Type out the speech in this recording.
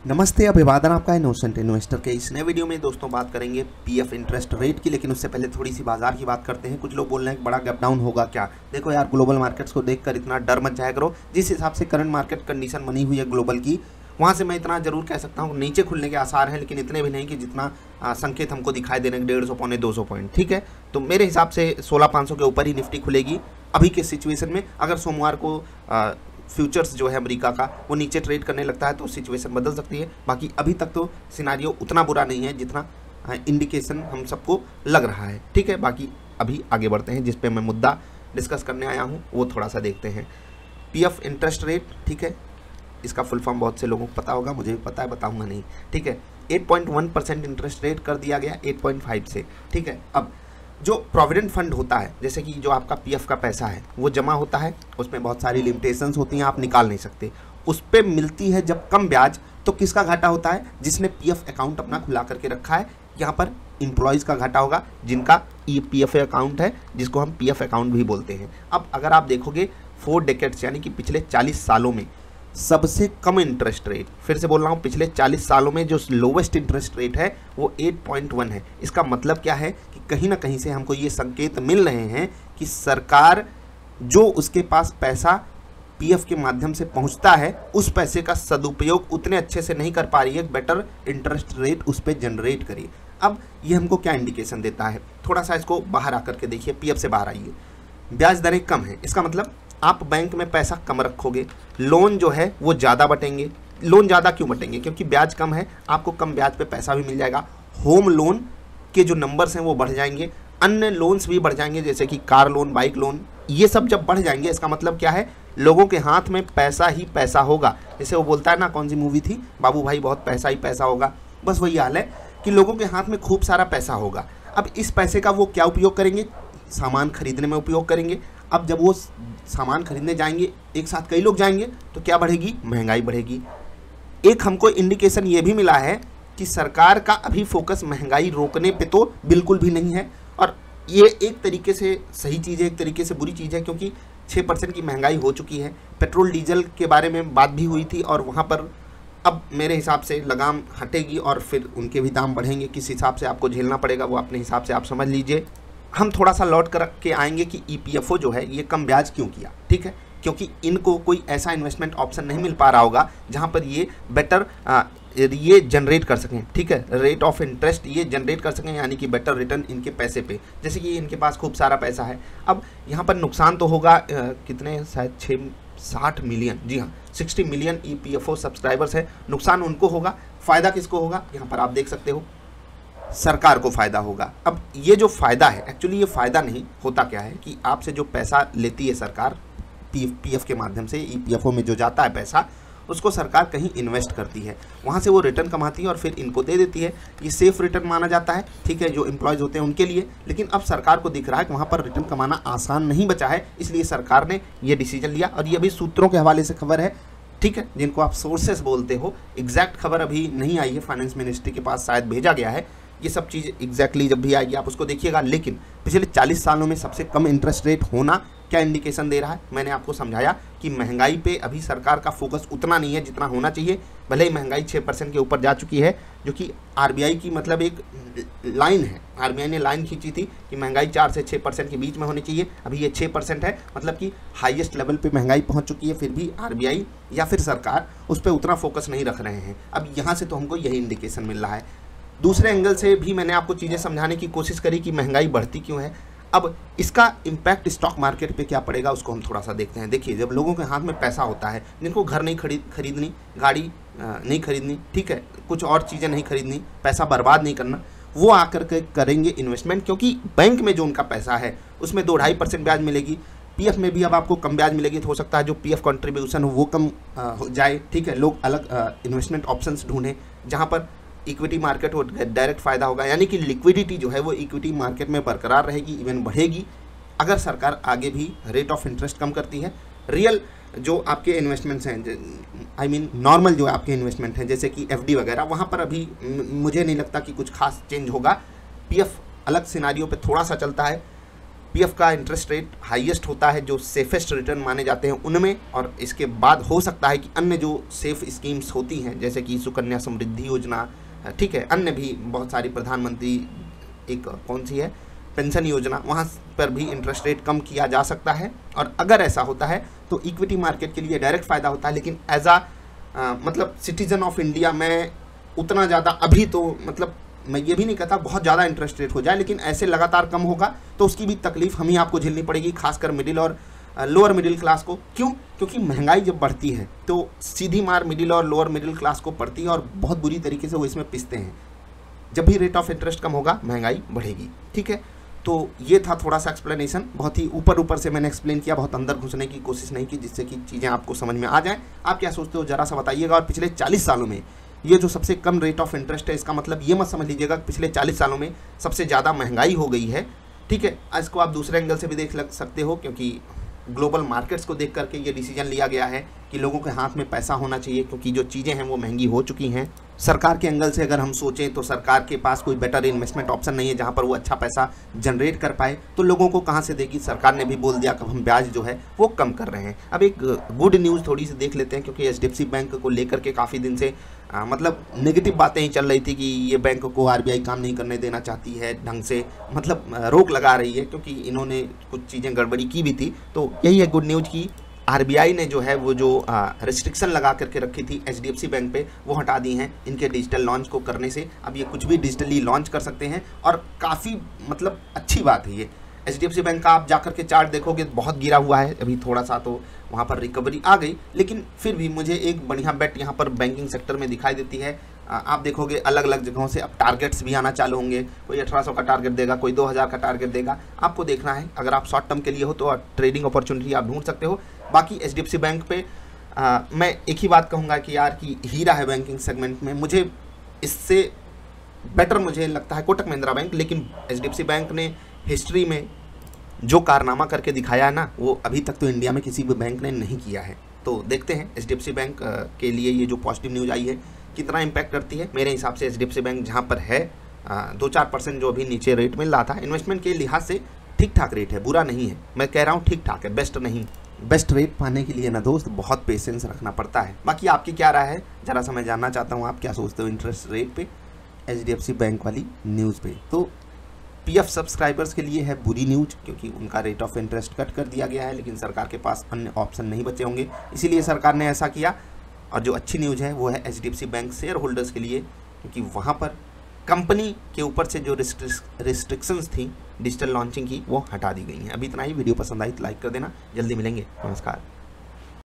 नमस्ते, अभिवादन आपका इनोसेंट इन्वेस्टर के इस नए वीडियो में दोस्तों बात करेंगे पीएफ इंटरेस्ट रेट की। लेकिन उससे पहले थोड़ी सी बाजार की बात करते हैं। कुछ लोग बोल रहे हैं कि बड़ा गैप डाउन होगा क्या। देखो यार, ग्लोबल मार्केट्स को देखकर इतना डर मत जाया करो। जिस हिसाब से करंट मार्केट कंडीशन बनी हुई है ग्लोबल की, वहाँ से मैं इतना जरूर कह सकता हूँ नीचे खुलने के आसार हैं, लेकिन इतने भी नहीं कि जितना संकेत हमको दिखाई दे रहे हैं 150 पौने 200 पॉइंट। ठीक है, तो मेरे हिसाब से 16,500 के ऊपर ही निफ्टी खुलेगी अभी के सिचुएशन में। अगर सोमवार को फ्यूचर्स जो है अमेरिका का वो नीचे ट्रेड करने लगता है तो सिचुएशन बदल सकती है। बाकी अभी तक तो सिनारियो उतना बुरा नहीं है जितना इंडिकेशन हम सबको लग रहा है। ठीक है, बाकी अभी आगे बढ़ते हैं। जिस पे मैं मुद्दा डिस्कस करने आया हूँ वो थोड़ा सा देखते हैं। पीएफ इंटरेस्ट रेट, ठीक है, इसका फुल फॉर्म बहुत से लोगों को पता होगा, मुझे भी पता है, बताऊंगा नहीं। ठीक है, 8.1% इंटरेस्ट रेट कर दिया गया 8.5 से। ठीक है, अब जो प्रोविडेंट फंड होता है, जैसे कि जो आपका पीएफ का पैसा है वो जमा होता है, उसमें बहुत सारी लिमिटेशंस होती हैं, आप निकाल नहीं सकते। उस पर मिलती है जब कम ब्याज, तो किसका घाटा होता है? जिसने पीएफ अकाउंट अपना खुला करके रखा है। यहाँ पर एम्प्लॉयज़ का घाटा होगा जिनका ई पीएफ अकाउंट है, जिसको हम पीएफ अकाउंट भी बोलते हैं। अब अगर आप देखोगे 4 डेकेड्स यानी कि पिछले 40 सालों में सबसे कम इंटरेस्ट रेट, फिर से बोल रहा हूँ, पिछले 40 सालों में जो लोवेस्ट इंटरेस्ट रेट है वो 8.1 है। इसका मतलब क्या है कि कहीं ना कहीं से हमको ये संकेत मिल रहे हैं कि सरकार जो उसके पास पैसा पीएफ के माध्यम से पहुंचता है उस पैसे का सदुपयोग उतने अच्छे से नहीं कर पा रही है, बेटर इंटरेस्ट रेट उस पर जनरेट करिए। अब ये हमको क्या इंडिकेशन देता है? थोड़ा सा इसको बाहर आकर के देखिए, पीएफ से बाहर आइए। ब्याज दरें कम है, इसका मतलब आप बैंक में पैसा कम रखोगे, लोन जो है वो ज़्यादा बटेंगे। लोन ज़्यादा क्यों बटेंगे? क्योंकि ब्याज कम है, आपको कम ब्याज पे पैसा भी मिल जाएगा। होम लोन के जो नंबर्स हैं वो बढ़ जाएंगे, अन्य लोन्स भी बढ़ जाएंगे, जैसे कि कार लोन, बाइक लोन, ये सब जब बढ़ जाएंगे इसका मतलब क्या है? लोगों के हाथ में पैसा ही पैसा होगा। जैसे वो बोलता है ना, कौन सी मूवी थी, बाबू भाई बहुत पैसा ही पैसा होगा, बस वही हाल है कि लोगों के हाथ में खूब सारा पैसा होगा। अब इस पैसे का वो क्या उपयोग करेंगे? सामान खरीदने में उपयोग करेंगे। अब जब वो सामान खरीदने जाएंगे, एक साथ कई लोग जाएंगे, तो क्या बढ़ेगी? महंगाई बढ़ेगी। एक हमको इंडिकेशन ये भी मिला है कि सरकार का अभी फोकस महंगाई रोकने पे तो बिल्कुल भी नहीं है। और ये एक तरीके से सही चीज़ है, एक तरीके से बुरी चीज़ है, क्योंकि 6% की महंगाई हो चुकी है। पेट्रोल डीजल के बारे में बात भी हुई थी और वहाँ पर अब मेरे हिसाब से लगाम हटेगी और फिर उनके भी दाम बढ़ेंगे। किस हिसाब से आपको झेलना पड़ेगा वो अपने हिसाब से आप समझ लीजिए। हम थोड़ा सा लौट कर के आएंगे कि ईपीएफओ जो है ये कम ब्याज क्यों किया। ठीक है, क्योंकि इनको कोई ऐसा इन्वेस्टमेंट ऑप्शन नहीं मिल पा रहा होगा जहां पर ये बेटर ये जनरेट कर सकें। ठीक है, रेट ऑफ इंटरेस्ट ये जनरेट कर सकें, यानी कि बेटर रिटर्न इनके पैसे पे, जैसे कि इनके पास खूब सारा पैसा है। अब यहाँ पर नुकसान तो होगा, कितने, शायद 60 मिलियन, जी हाँ 60 मिलियन ईपीएफओ सब्सक्राइबर्स है। नुकसान उनको होगा, फ़ायदा किसको होगा? यहाँ पर आप देख सकते हो, सरकार को फ़ायदा होगा। अब ये जो फ़ायदा है, एक्चुअली ये फ़ायदा नहीं होता, क्या है कि आपसे जो पैसा लेती है सरकार पीएफ के माध्यम से, ईपीएफओ में जो जाता है पैसा, उसको सरकार कहीं इन्वेस्ट करती है, वहाँ से वो रिटर्न कमाती है और फिर इनको दे देती है। ये सेफ रिटर्न माना जाता है, ठीक है, जो एम्प्लॉयज़ होते हैं उनके लिए। लेकिन अब सरकार को दिख रहा है कि वहाँ पर रिटर्न कमाना आसान नहीं बचा है, इसलिए सरकार ने ये डिसीजन लिया। और ये भी सूत्रों के हवाले से खबर है, ठीक है, जिनको आप सोर्सेस बोलते हो। एग्जैक्ट खबर अभी नहीं आई है, फाइनेंस मिनिस्ट्री के पास शायद भेजा गया है। ये सब चीज़ एग्जैक्टली जब भी आएगी आप उसको देखिएगा। लेकिन पिछले 40 सालों में सबसे कम इंटरेस्ट रेट होना क्या इंडिकेशन दे रहा है? मैंने आपको समझाया कि महंगाई पे अभी सरकार का फोकस उतना नहीं है जितना होना चाहिए। भले ही महंगाई 6% के ऊपर जा चुकी है, जो कि आरबीआई की मतलब एक लाइन है, आरबीआई ने लाइन खींची थी कि महंगाई 4 से 6% के बीच में होनी चाहिए। अभी ये 6% है, मतलब कि हाईएस्ट लेवल पे महंगाई पहुंच चुकी है, फिर भी आरबीआई या फिर सरकार उस पर उतना फोकस नहीं रख रहे हैं। अब यहाँ से तो हमको यही इंडिकेशन मिल रहा है। दूसरे एंगल से भी मैंने आपको चीज़ें समझाने की कोशिश करी कि महंगाई बढ़ती क्यों है। अब इसका इम्पैक्ट स्टॉक मार्केट पे क्या पड़ेगा उसको हम थोड़ा सा देखते हैं। देखिए, जब लोगों के हाथ में पैसा होता है, जिनको घर नहीं खरीदनी, गाड़ी नहीं खरीदनी, ठीक है, कुछ और चीज़ें नहीं खरीदनी, पैसा बर्बाद नहीं करना, वो आकर के करेंगे इन्वेस्टमेंट, क्योंकि बैंक में जो उनका पैसा है उसमें 2-2.5% ब्याज मिलेगी। पीएफ में भी अब आपको कम ब्याज मिलेगी, तो हो सकता है जो पीएफ कंट्रीब्यूशन हो वो कम हो जाए। ठीक है, लोग अलग इन्वेस्टमेंट ऑप्शंस ढूंढें जहाँ पर इक्विटी मार्केट हो, डायरेक्ट फ़ायदा होगा, यानी कि लिक्विडिटी जो है वो इक्विटी मार्केट में बरकरार रहेगी, इवन बढ़ेगी। अगर सरकार आगे भी रेट ऑफ इंटरेस्ट कम करती है, रियल जो आपके इन्वेस्टमेंट्स हैं, आई मीन नॉर्मल जो आपके इन्वेस्टमेंट हैं, जैसे कि एफडी वगैरह, वहाँ पर अभी मुझे नहीं लगता कि कुछ खास चेंज होगा। पीएफ अलग सिनारियो पे थोड़ा सा चलता है, पीएफ का इंटरेस्ट रेट हाईएस्ट होता है, जो सेफेस्ट रिटर्न माने जाते हैं उनमें, और इसके बाद हो सकता है कि अन्य जो सेफ स्कीम्स होती हैं जैसे कि सुकन्या समृद्धि योजना, ठीक है, अन्य भी बहुत सारी, प्रधानमंत्री एक कौन सी है पेंशन योजना, वहाँ पर भी इंटरेस्ट रेट कम किया जा सकता है। और अगर ऐसा होता है तो इक्विटी मार्केट के लिए डायरेक्ट फ़ायदा होता है, लेकिन एज मतलब सिटीजन ऑफ इंडिया में उतना ज़्यादा अभी तो मतलब मैं ये भी नहीं कहता बहुत ज़्यादा इंटरेस्ट रेट हो जाए, लेकिन ऐसे लगातार कम होगा तो उसकी भी तकलीफ हम ही आपको झेलनी पड़ेगी, खासकर मिडिल और लोअर मिडिल क्लास को। क्यों? क्योंकि महंगाई जब बढ़ती है तो सीधी मार मिडिल और लोअर मिडिल क्लास को पड़ती है और बहुत बुरी तरीके से वो इसमें पिसते हैं। जब भी रेट ऑफ इंटरेस्ट कम होगा महंगाई बढ़ेगी, ठीक है। तो ये था थोड़ा सा एक्सप्लेनेशन, बहुत ही ऊपर से मैंने एक्सप्लेन किया, बहुत अंदर घुसने की कोशिश नहीं की जिससे कि चीज़ें आपको समझ में आ जाएं। आप क्या सोचते हो ज़रा सा बताइएगा। और पिछले 40 सालों में ये जो सबसे कम रेट ऑफ इंटरेस्ट है, इसका मतलब ये मत समझ लीजिएगा पिछले 40 सालों में सबसे ज़्यादा महंगाई हो गई है, ठीक है। इसको आप दूसरे एंगल से भी देख सकते हो, क्योंकि ग्लोबल मार्केट्स को देख करके ये डिसीजन लिया गया है कि लोगों के हाथ में पैसा होना चाहिए, क्योंकि जो चीज़ें हैं वो महंगी हो चुकी हैं। सरकार के एंगल से अगर हम सोचें तो सरकार के पास कोई बेटर इन्वेस्टमेंट ऑप्शन नहीं है जहां पर वो अच्छा पैसा जनरेट कर पाए, तो लोगों को कहां से देगी। सरकार ने भी बोल दिया कि हम ब्याज जो है वो कम कर रहे हैं। अब एक गुड न्यूज़ थोड़ी सी देख लेते हैं, क्योंकि एचडीएफसी बैंक को लेकर के काफ़ी दिन से मतलब नेगेटिव बातें ही चल रही थी कि ये बैंक को आरबीआई काम नहीं करने देना चाहती है ढंग से, मतलब रोक लगा रही है, क्योंकि इन्होंने कुछ चीज़ें गड़बड़ी की भी थी। तो यही है गुड न्यूज़ की आरबीआई ने जो है वो जो रिस्ट्रिक्शन लगा करके रखी थी एचडीएफसी बैंक पे, वो हटा दी हैं इनके डिजिटल लॉन्च को करने से। अब ये कुछ भी डिजिटली लॉन्च कर सकते हैं और काफ़ी मतलब अच्छी बात है ये। एचडीएफसी बैंक का आप जाकर के चार्ट देखोगे बहुत गिरा हुआ है, अभी थोड़ा सा तो वहाँ पर रिकवरी आ गई, लेकिन फिर भी मुझे एक बढ़िया बेट यहाँ पर बैंकिंग सेक्टर में दिखाई देती है। आप देखोगे अलग अलग जगहों से अब टारगेट्स भी आना चालू होंगे, कोई 1800 का टारगेट देगा, कोई 2000 का टारगेट देगा। आपको देखना है, अगर आप शॉर्ट टर्म के लिए हो तो ट्रेडिंग अपॉर्चुनिटी आप ढूंढ सकते हो। बाकी एचडीएफसी बैंक पे मैं एक ही बात कहूँगा कि यार कि हीरा है बैंकिंग सेगमेंट में। मुझे इससे बेटर मुझे लगता है कोटक महिंद्रा बैंक, लेकिन एचडीएफसी बैंक ने हिस्ट्री में जो कारनामा करके दिखाया है ना, वो अभी तक तो इंडिया में किसी भी बैंक ने नहीं किया है। तो देखते हैं एचडीएफसी बैंक के लिए ये जो पॉजिटिव न्यूज़ आई है कितना इम्पैक्ट करती है। मेरे हिसाब से एचडीएफसी बैंक जहाँ पर है 2-4% जो अभी नीचे रेट मिल रहा था, इन्वेस्टमेंट के लिहाज से ठीक ठाक रेट है, बुरा नहीं है। मैं कह रहा हूँ ठीक ठाक है, बेस्ट नहीं। बेस्ट रेट पाने के लिए ना दोस्त बहुत पेशेंस रखना पड़ता है। बाकी आपकी क्या राय है ज़रा सा मैं जानना चाहता हूँ, आप क्या सोचते हो इंटरेस्ट रेट पे, एचडीएफसी बैंक वाली न्यूज़ पे। तो पीएफ सब्सक्राइबर्स के लिए है बुरी न्यूज़, क्योंकि उनका रेट ऑफ इंटरेस्ट कट कर दिया गया है, लेकिन सरकार के पास अन्य ऑप्शन नहीं बचे होंगे, इसीलिए सरकार ने ऐसा किया। और जो अच्छी न्यूज़ है वो है एचडीएफसी बैंक शेयर होल्डर्स के लिए, क्योंकि वहाँ पर कंपनी के ऊपर से जो रिस्ट्रिक्शंस थी डिजिटल लॉन्चिंग की वो हटा दी गई हैं। अभी इतना ही। वीडियो पसंद आई तो लाइक कर देना। जल्दी मिलेंगे, नमस्कार।